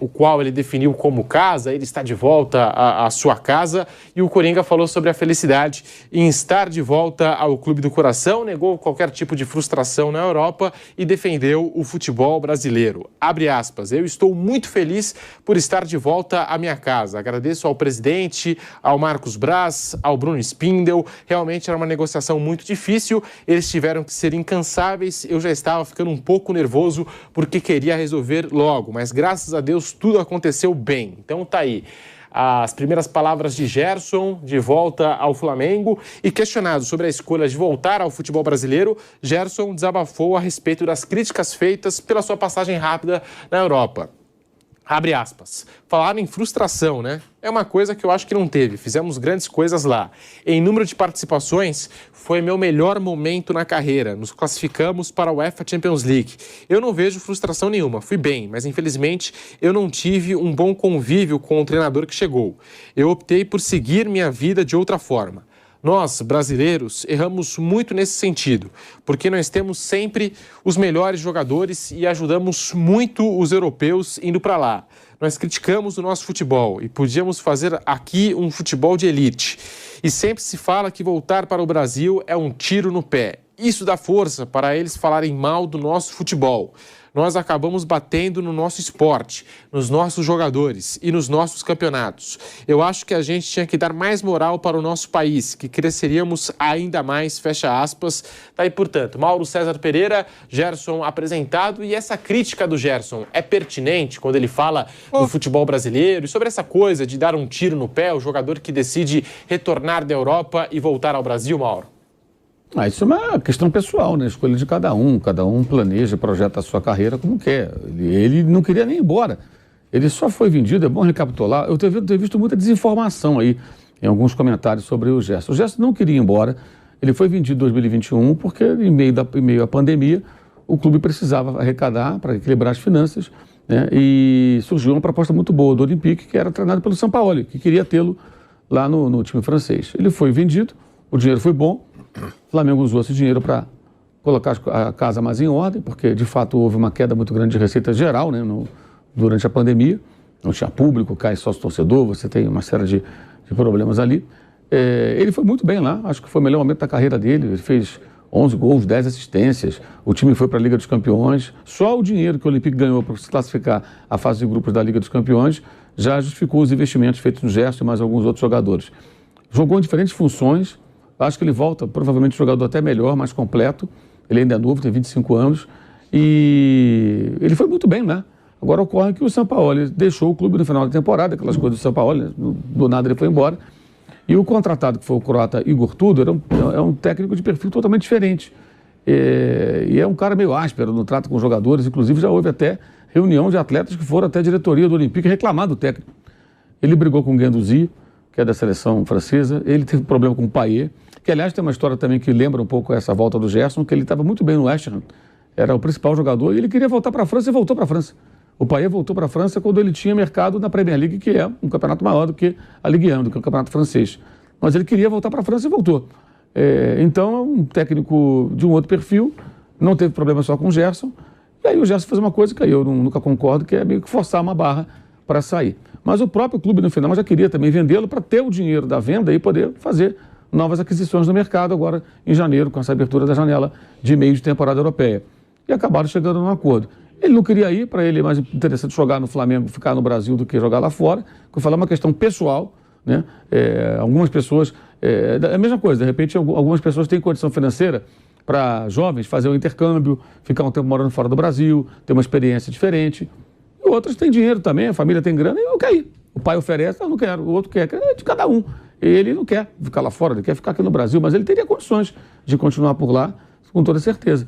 o qual ele definiu como casa, ele está de volta à sua casa, e o Coringa falou sobre a felicidade em estar de volta ao clube do coração, negou qualquer tipo de frustração na Europa e defendeu o futebol brasileiro. Abre aspas, eu estou muito feliz por estar de volta à minha casa. Agradeço ao presidente, ao Marcos Braz, ao Bruno Spindel. Realmente era uma negociação muito difícil, eles tiveram que ser incansáveis. Eu já estava ficando um pouco nervoso porque queria resolver logo, mas graças a Deus tudo aconteceu bem. Então tá aí as primeiras palavras de Gerson de volta ao Flamengo, e questionado sobre a escolha de voltar ao futebol brasileiro, Gerson desabafou a respeito das críticas feitas pela sua passagem rápida na Europa. Abre aspas. Falaram em frustração, né? É uma coisa que eu acho que não teve. Fizemos grandes coisas lá. Em número de participações, foi meu melhor momento na carreira. Nos classificamos para a UEFA Champions League. Eu não vejo frustração nenhuma. Fui bem, mas infelizmente eu não tive um bom convívio com o treinador que chegou. Eu optei por seguir minha vida de outra forma. Nós, brasileiros, erramos muito nesse sentido, porque nós temos sempre os melhores jogadores e ajudamos muito os europeus indo para lá. Nós criticamos o nosso futebol e podíamos fazer aqui um futebol de elite. E sempre se fala que voltar para o Brasil é um tiro no pé. Isso dá força para eles falarem mal do nosso futebol. Nós acabamos batendo no nosso esporte, nos nossos jogadores e nos nossos campeonatos. Eu acho que a gente tinha que dar mais moral para o nosso país, que cresceríamos ainda mais, fecha aspas. Tá aí, portanto, Mauro César Pereira, Gerson apresentado, e essa crítica do Gerson é pertinente quando ele fala do futebol brasileiro e sobre essa coisa de dar um tiro no pé ao jogador que decide retornar da Europa e voltar ao Brasil, Mauro? Isso é uma questão pessoal, né? Escolha de cada um planeja, projeta a sua carreira como quer. Ele não queria nem ir embora, ele só foi vendido, é bom recapitular. Eu tenho visto muita desinformação aí em alguns comentários sobre o Gerson. O Gerson não queria ir embora, ele foi vendido em 2021 porque em meio à pandemia o clube precisava arrecadar para equilibrar as finanças, né? E surgiu uma proposta muito boa do Olympique, que era treinado pelo Sampaoli, que queria tê-lo lá no time francês. Ele foi vendido, o dinheiro foi bom. O Flamengo usou esse dinheiro para colocar a casa mais em ordem, porque de fato houve uma queda muito grande de receita geral, né, durante a pandemia. Não tinha público, cai sócio-torcedor, você tem uma série de problemas ali. Ele foi muito bem lá, acho que foi o melhor momento da carreira dele. Ele fez 11 gols, 10 assistências, o time foi para a Liga dos Campeões. Só o dinheiro que o Olympique ganhou para se classificar à fase de grupos da Liga dos Campeões já justificou os investimentos feitos no Gerson e mais alguns outros jogadores. Jogou em diferentes funções. Acho que ele volta, provavelmente, jogador até melhor, mais completo. Ele ainda é novo, tem 25 anos. E ele foi muito bem, né? Agora ocorre que o Sampaoli deixou o clube no final da temporada, aquelas coisas do Sampaoli, do nada ele foi embora. E o contratado, que foi o croata Igor Tudor, é um técnico de perfil totalmente diferente. E é um cara meio áspero no trato com os jogadores. Inclusive, já houve até reunião de atletas que foram até a diretoria do Olympique reclamar do técnico. Ele brigou com o Guendouzi, que é da seleção francesa. Ele teve problema com o Payet, que aliás tem uma história também que lembra um pouco essa volta do Gerson, que ele estava muito bem no West Ham, era o principal jogador, e ele queria voltar para a França e voltou para a França. O Payet voltou para a França quando ele tinha mercado na Premier League, que é um campeonato maior do que a Ligue 1, do que o campeonato francês. Mas ele queria voltar para a França e voltou. Então é um técnico de um outro perfil, não teve problema só com o Gerson, e aí o Gerson fez uma coisa que eu nunca concordo, que é meio que forçar uma barra para sair. Mas o próprio clube no final já queria também vendê-lo para ter o dinheiro da venda e poder fazer novas aquisições no mercado agora em janeiro, com essa abertura da janela de meio de temporada europeia. E acabaram chegando num acordo. Ele não queria ir, para ele é mais interessante jogar no Flamengo, ficar no Brasil do que jogar lá fora, que eu falo é uma questão pessoal, né? Algumas pessoas, é a mesma coisa, de repente algumas pessoas têm condição financeira para jovens fazer um intercâmbio, ficar um tempo morando fora do Brasil, ter uma experiência diferente. E outras têm dinheiro também, a família tem grana e não quer ir. O pai oferece, não quero, o outro quer, é de cada um. Ele não quer ficar lá fora, ele quer ficar aqui no Brasil, mas ele teria condições de continuar por lá, com toda certeza.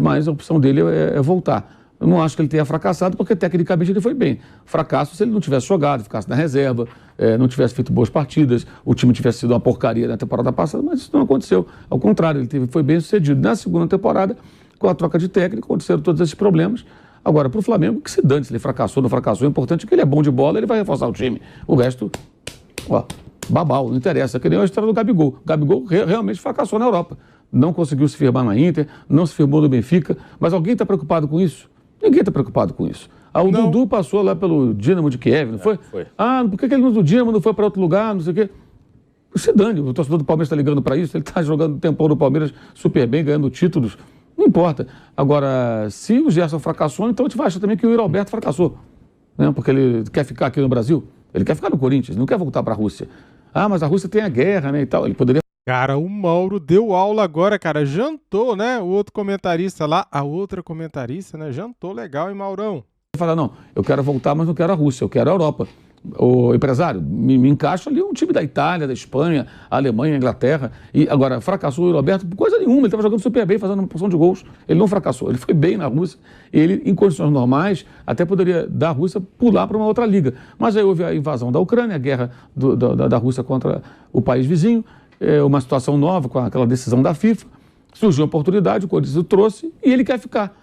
Mas a opção dele é voltar. Eu não acho que ele tenha fracassado, porque tecnicamente ele foi bem. Fracasso se ele não tivesse jogado, ficasse na reserva, não tivesse feito boas partidas, o time tivesse sido uma porcaria na temporada passada, mas isso não aconteceu. Ao contrário, ele foi bem sucedido. Na segunda temporada, com a troca de técnico, aconteceram todos esses problemas. Agora, para o Flamengo, que se dane se ele fracassou ou não fracassou, o importante é que ele é bom de bola, ele vai reforçar o time. O resto, babau, não interessa. Que nem a história do Gabigol. O Gabigol realmente fracassou na Europa. Não conseguiu se firmar na Inter, não se firmou no Benfica, mas alguém está preocupado com isso? Ninguém está preocupado com isso. O Dudu passou lá pelo Dinamo de Kiev, não foi? Foi. Por que ele do Dinamo não foi para outro lugar, não sei o quê? Se dane, o torcedor do Palmeiras está ligando para isso, ele está jogando tempão no Palmeiras super bem, ganhando títulos, não importa. Agora, se o Gerson fracassou, então a gente vai achar também que o Yuri Alberto fracassou, né? Porque ele quer ficar aqui no Brasil, ele quer ficar no Corinthians, não quer voltar para a Rússia. Mas a Rússia tem a guerra, né, e tal, ele poderia... Cara, o Mauro deu aula agora, cara, jantou, né, o outro comentarista lá, a outra comentarista, né, jantou legal, hein, Maurão? Falar, não, eu quero voltar, mas não quero a Rússia, eu quero a Europa. O empresário, me encaixa ali um time da Itália, da Espanha, Alemanha, Inglaterra. E agora, fracassou o Yuri Alberto por coisa nenhuma, ele estava jogando super bem, fazendo uma porção de gols. Ele não fracassou, ele foi bem na Rússia. Ele, em condições normais, até poderia, da Rússia, pular para uma outra liga. Mas aí houve a invasão da Ucrânia, a guerra da Rússia contra o país vizinho, uma situação nova com aquela decisão da FIFA. Surgiu a oportunidade, o Corinthians o trouxe e ele quer ficar.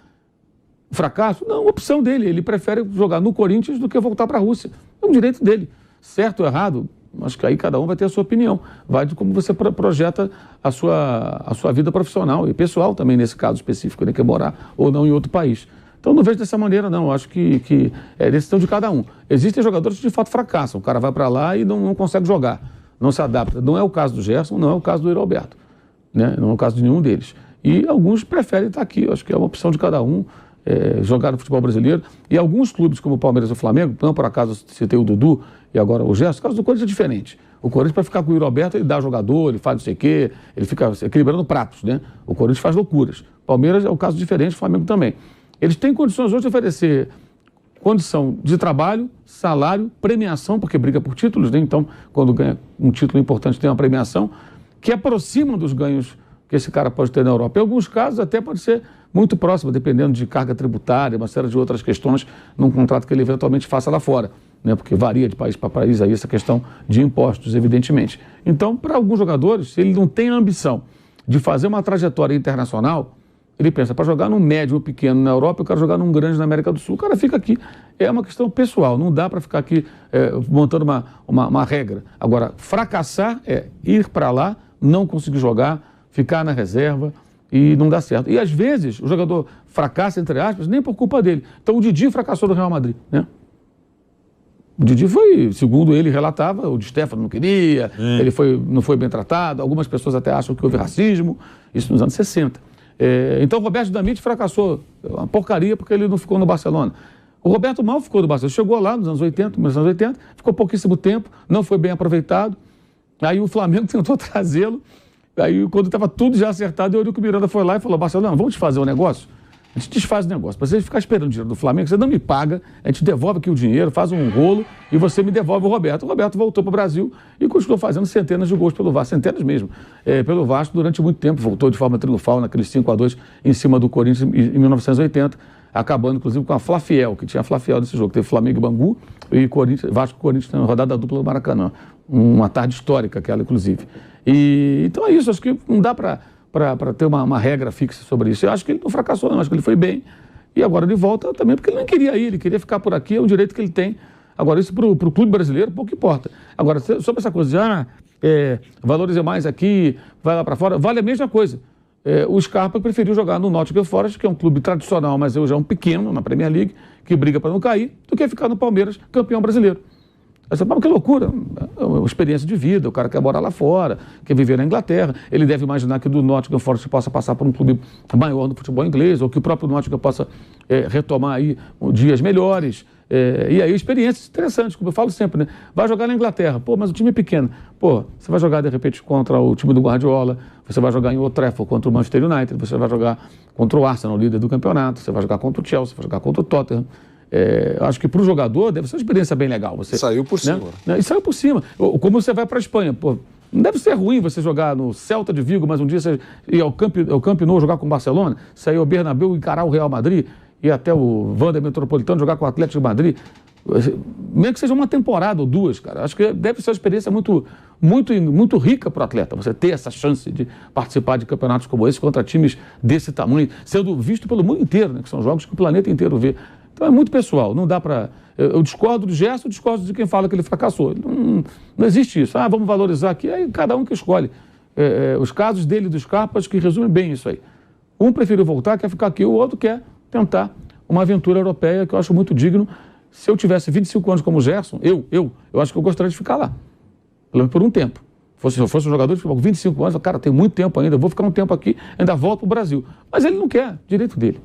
Fracasso? Não, opção dele. Ele prefere jogar no Corinthians do que voltar para a Rússia. É um direito dele. Certo ou errado? Acho que aí cada um vai ter a sua opinião. Vai de como você projeta a sua vida profissional e pessoal também, nesse caso específico, né, que é morar ou não em outro país. Então não vejo dessa maneira, não. Acho que é decisão de cada um. Existem jogadores que de fato fracassam. O cara vai para lá e não consegue jogar. Não se adapta. Não é o caso do Gerson, não é o caso do Yuri Alberto, né? Não é o caso de nenhum deles. E alguns preferem estar aqui. Acho que é uma opção de cada um. Jogar no futebol brasileiro, e alguns clubes como o Palmeiras e o Flamengo, não por acaso citei o Dudu e agora o Gerson, o caso do Corinthians é diferente. O Corinthians, para ficar com o Yuri Alberto, ele dá jogador, ele faz não sei o quê, ele fica equilibrando pratos, né? O Corinthians faz loucuras. O Palmeiras é um caso diferente, o Flamengo também. Eles têm condições hoje de oferecer condição de trabalho, salário, premiação, porque briga por títulos, né? Então, quando ganha um título importante, tem uma premiação que aproxima dos ganhos que esse cara pode ter na Europa. Em alguns casos, até pode ser muito próximo, dependendo de carga tributária, uma série de outras questões, num contrato que ele eventualmente faça lá fora, né? Porque varia de país para país aí essa questão de impostos, evidentemente. Então, para alguns jogadores, se ele não tem a ambição de fazer uma trajetória internacional, ele pensa, para jogar num médio ou pequeno na Europa, eu quero jogar num grande na América do Sul. O cara fica aqui. É uma questão pessoal, não dá para ficar aqui montando uma regra. Agora, fracassar é ir para lá, não conseguir jogar, ficar na reserva e não dá certo. E às vezes o jogador fracassa, entre aspas, nem por culpa dele. Então o Didi fracassou no Real Madrid, né? O Didi foi, segundo ele relatava, o Di Stéfano não queria, ele não foi bem tratado, algumas pessoas até acham que houve racismo, isso nos anos 60. Então o Roberto Dinamite fracassou, uma porcaria, porque ele não ficou no Barcelona. O Roberto mal ficou no Barcelona, chegou lá nos anos 80, ficou pouquíssimo tempo, não foi bem aproveitado, aí o Flamengo tentou trazê-lo. Aí, quando estava tudo já acertado, eu olhei que o Miranda foi lá e falou, Barcelona, vamos te fazer um negócio? A gente desfaz o negócio. Para você ficar esperando o dinheiro do Flamengo, você não me paga, a gente devolve aqui o dinheiro, faz um rolo e você me devolve o Roberto. O Roberto voltou para o Brasil e continuou fazendo centenas de gols pelo Vasco, centenas mesmo, pelo Vasco durante muito tempo. Voltou de forma triunfal naqueles 5-2 em cima do Corinthians em 1980, acabando inclusive com a Fla-Fiel, que tinha a Fla-Fiel nesse jogo. Teve Flamengo e Bangu e Vasco e Corinthians na rodada dupla do Maracanã. Uma tarde histórica aquela, inclusive. Então é isso, acho que não dá para ter uma regra fixa sobre isso. Eu acho que ele não fracassou, não, acho que ele foi bem. E agora ele volta também porque ele não queria ir, ele queria ficar por aqui, é um direito que ele tem. Agora, isso para o clube brasileiro, pouco importa. Agora, sobre essa coisa de valoriza mais aqui, vai lá para fora, vale a mesma coisa. O Scarpa preferiu jogar no Nottingham Forest, que é um clube tradicional, mas hoje é um pequeno na Premier League, que briga para não cair, do que ficar no Palmeiras, campeão brasileiro. Você fala, que loucura, é uma experiência de vida, o cara quer morar lá fora, quer viver na Inglaterra, ele deve imaginar que do Nottingham Forest possa passar por um clube maior no futebol inglês, ou que o próprio Nottingham possa retomar aí dias melhores, e aí experiências interessantes, como eu falo sempre, né? Vai jogar na Inglaterra, mas o time é pequeno, você vai jogar de repente contra o time do Guardiola, você vai jogar em Old Trafford contra o Manchester United, você vai jogar contra o Arsenal, líder do campeonato, você vai jogar contra o Chelsea, vai jogar contra o Tottenham. Acho que para o jogador deve ser uma experiência bem legal. Você saiu por cima. Né? E saiu por cima. Como você vai para a Espanha, não deve ser ruim você jogar no Celta de Vigo, mas um dia você ir ao Camp Nou jogar com o Barcelona, sair ao Bernabéu e encarar o Real Madrid, e até o Wander Metropolitano jogar com o Atlético de Madrid, mesmo que seja uma temporada ou duas, cara. Acho que deve ser uma experiência muito rica para o atleta, você ter essa chance de participar de campeonatos como esse contra times desse tamanho, sendo visto pelo mundo inteiro, né? Que são jogos que o planeta inteiro vê. Então é muito pessoal, não dá para... Eu discordo do Gerson, discordo de quem fala que ele fracassou. Não existe isso. Vamos valorizar aqui, aí cada um que escolhe. Os casos dele e dos Scarpa, acho que resumem bem isso aí. Um preferiu voltar, quer ficar aqui, o outro quer tentar uma aventura europeia que eu acho muito digno. Se eu tivesse 25 anos como o Gerson, eu acho que eu gostaria de ficar lá, pelo menos por um tempo. Se eu fosse um jogador de futebol com 25 anos, cara, tem muito tempo ainda, vou ficar um tempo aqui, ainda volto para o Brasil. Mas ele não quer, direito dele.